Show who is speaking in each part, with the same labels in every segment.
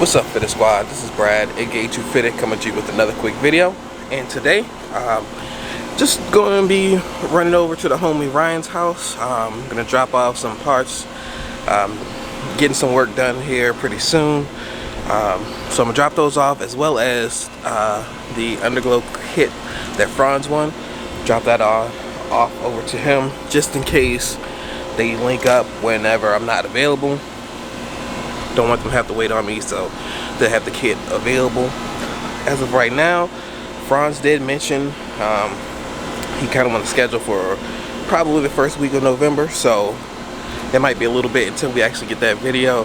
Speaker 1: What's up, Fitted Squad? This is Brad, aka Too Fitted, coming to you with another quick video. And today, just going to be running over to the homie Ryan's house. I'm going to drop off some parts, getting some work done here pretty soon. So I'm going to drop those off, as well as the underglow kit that Franz won. Drop that off over to him, just in case they link up whenever I'm not available. Don't want them to have to wait on me, so they have the kit available. As of right now, Franz did mention he kind of wants to schedule for probably the first week of November, so it might be a little bit until we actually get that video.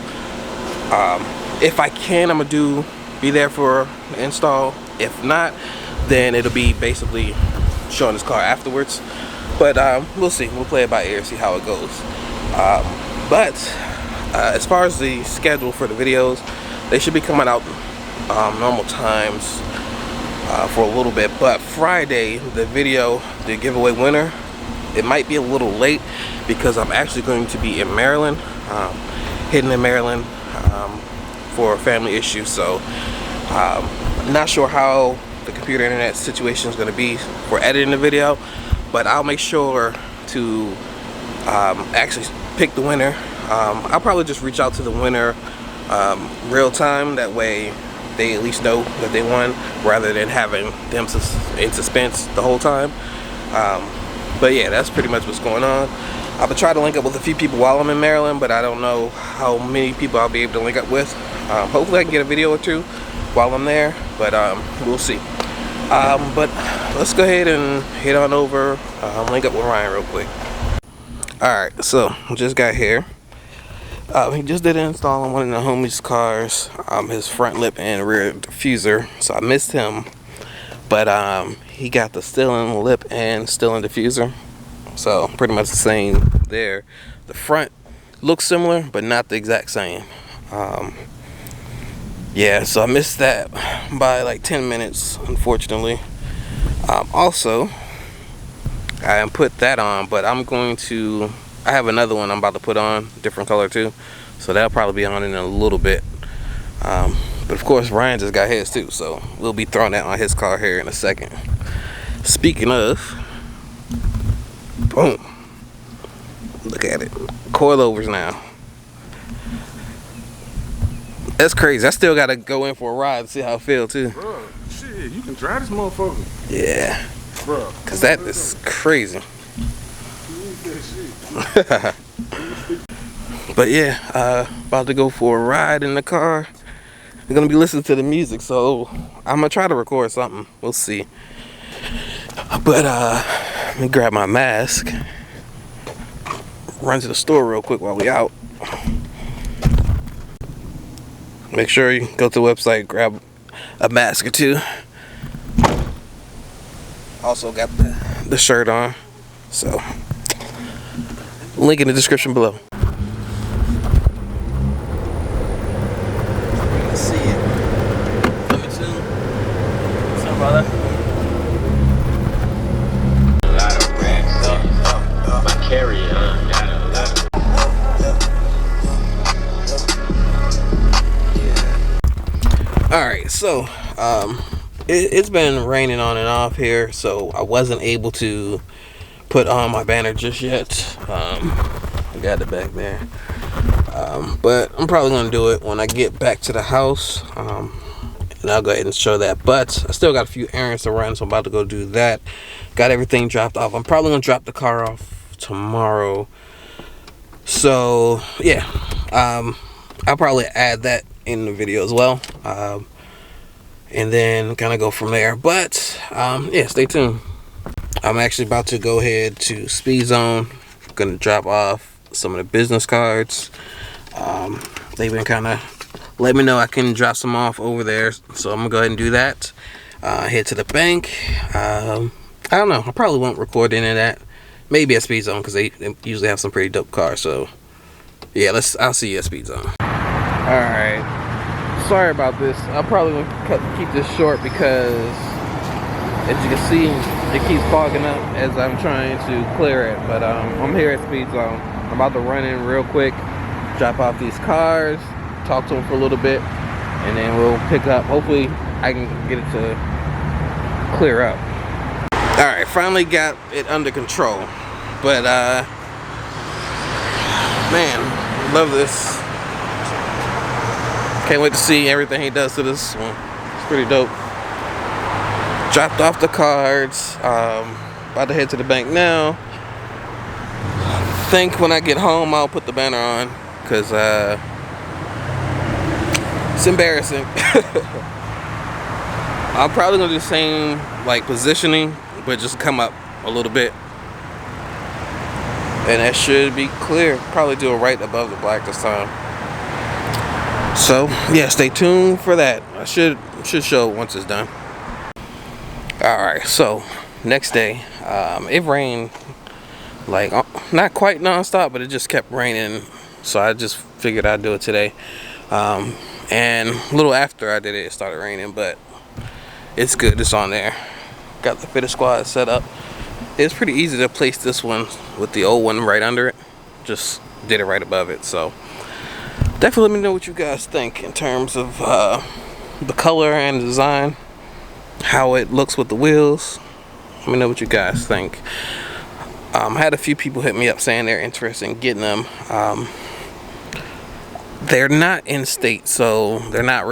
Speaker 1: If I can, I'm gonna be there for the install. If not, then it'll be basically showing his car afterwards. But we'll see. We'll play it by ear, see how it goes. As far as the schedule for the videos, they should be coming out normal times for a little bit. But Friday, the video, the giveaway winner, it might be a little late because I'm actually going to be in Maryland, hidden in Maryland for a family issue. So not sure how the computer internet situation is going to be for editing the video, but I'll make sure to actually pick the winner. I'll probably just reach out to the winner real time, that way they at least know that they won, rather than having them in suspense the whole time. But yeah, that's pretty much what's going on. I'm gonna try to link up with a few people while I'm in Maryland, but I don't know how many people I'll be able to link up with. Hopefully I can get a video or two while I'm there, but we'll see. But let's go ahead and head on over, link up with Ryan real quick. Alright, so just got here. He just did an install on one of the homies' cars, his front lip and rear diffuser. So I missed him, but he got the still-in lip and still-in diffuser. So pretty much the same there. The front looks similar, but not the exact same. Yeah, so I missed that by like 10 minutes, unfortunately. Also, I put that on, but I have another one I'm about to put on, different color too, so that'll probably be on in a little bit. But of course, Ryan just got his too, so we'll be throwing that on his car here in a second. Speaking of, boom, look at it, coilovers now. That's crazy. I still gotta go in for a ride and see how it feels too.
Speaker 2: Bro, shit, you can drive this motherfucker.
Speaker 1: Yeah,
Speaker 2: bro,
Speaker 1: cause that is crazy. But yeah, about to go for a ride in the car. We're gonna be listening to the music, so I'm gonna try to record something. We'll see. But let me grab my mask, run to the store real quick while we out. Make sure you go to the website, grab a mask or two. Also got the shirt on, so link in the description below. Let's see it. Number 2. What's up, brother?
Speaker 3: A lot of racks up. My carry-on got a lot.
Speaker 1: Alright, so it's been raining on and off here, so I wasn't able to put on my banner just yet. I got it back there, but I'm probably gonna do it when I get back to the house, and I'll go ahead and show that. But I still got a few errands to run, so I'm about to go do that. Got everything dropped off. I'm probably gonna drop the car off tomorrow, so yeah, I'll probably add that in the video as well, and then kind of go from there. But yeah, stay tuned. I'm actually about to go ahead to Speed Zone. I'm gonna drop off some of the business cards. They've been kind of let me know I can drop some off over there, so I'm gonna go ahead and do that. Head to the bank. I don't know, I probably won't record any of that. Maybe at Speed Zone, because they usually have some pretty dope cars. So yeah, I'll see you at Speed Zone. Alright, sorry about this. I'm probably gonna keep this short because, as you can see, it keeps fogging up as I'm trying to clear it. But I'm here at Speed Zone. I'm about to run in real quick, drop off these cars, talk to them for a little bit, and then we'll pick up. Hopefully I can get it to clear up. All right, finally got it under control, but man, love this. Can't wait to see everything he does to this one. It's pretty dope. Dropped off the cards. About to head to the bank now. Think when I get home I'll put the banner on, because it's embarrassing. I'm probably gonna do the same like positioning, but just come up a little bit, and that should be clear. Probably do it right above the black this time. So yeah, stay tuned for that. I should show once it's done. All right, so next day, it rained like not quite non-stop, but it just kept raining, so I just figured I'd do it today. And a little after I did it, it started raining, but it's good, it's on there. Got the fitter squad set up. It's pretty easy to place this one with the old one right under it. Just did it right above it. So definitely let me know what you guys think in terms of the color and design, how it looks with the wheels. Let me know what you guys think. I had a few people hit me up saying they're interested in getting them. They're not in state, so they don't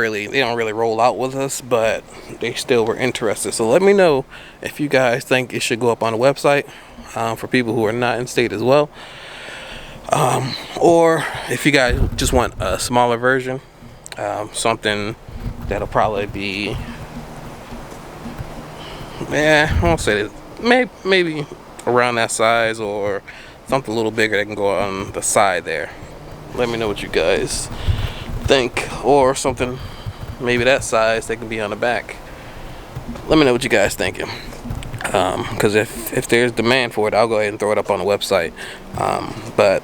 Speaker 1: really roll out with us, but they still were interested. So let me know if you guys think it should go up on the website for people who are not in state as well, or if you guys just want a smaller version, something that'll probably be, I won't say that, maybe around that size, or something a little bigger that can go on the side there. Let me know what you guys think, or something maybe that size that can be on the back. Let me know what you guys thinking, because if there's demand for it, I'll go ahead and throw it up on the website. But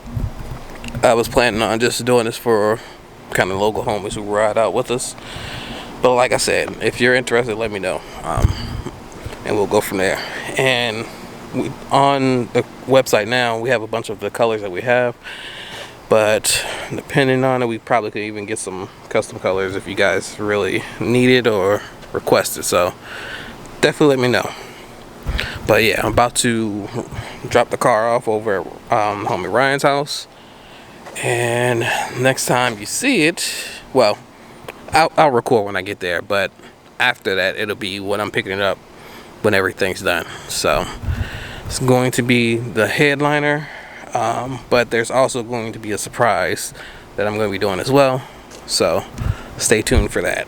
Speaker 1: I was planning on just doing this for kind of local homies who ride out with us. But like I said, if you're interested, let me know, and we'll go from there. And on the website now, we have a bunch of the colors that we have, but depending on it, we probably could even get some custom colors if you guys really need it or request it. So definitely let me know. But yeah, I'm about to drop the car off over at homie Ryan's house, and next time you see it, well, I'll record when I get there, but after that it'll be when I'm picking it up when everything's done. So it's going to be the headliner, but there's also going to be a surprise that I'm going to be doing as well. So stay tuned for that.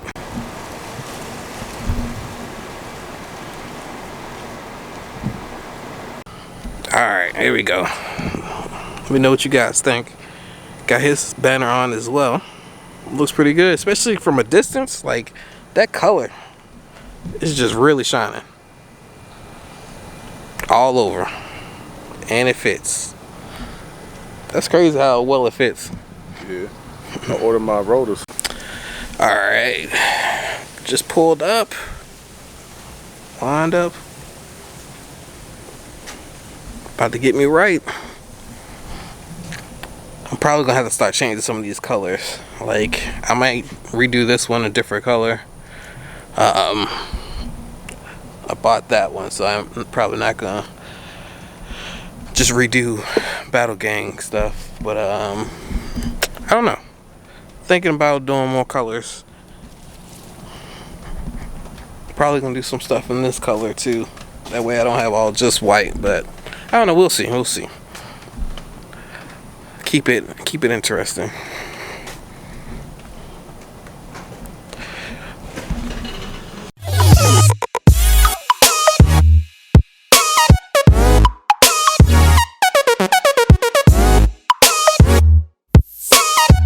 Speaker 1: Alright, here we go. Let me know what you guys think. Got his banner on as well. Looks pretty good, especially from a distance. Like, that color is just really shining all over, and it fits. That's crazy how well it fits.
Speaker 2: Yeah, I ordered my rotors.
Speaker 1: All right, just pulled up, lined up, about to get me right. I'm probably gonna have to start changing some of these colors. Like, I might redo this one a different color. I bought that one, so I'm probably not gonna just redo Battle Gang stuff. But I don't know. Thinking about doing more colors. Probably gonna do some stuff in this color too. That way I don't have all just white. But I don't know. We'll see. We'll see. Keep it interesting.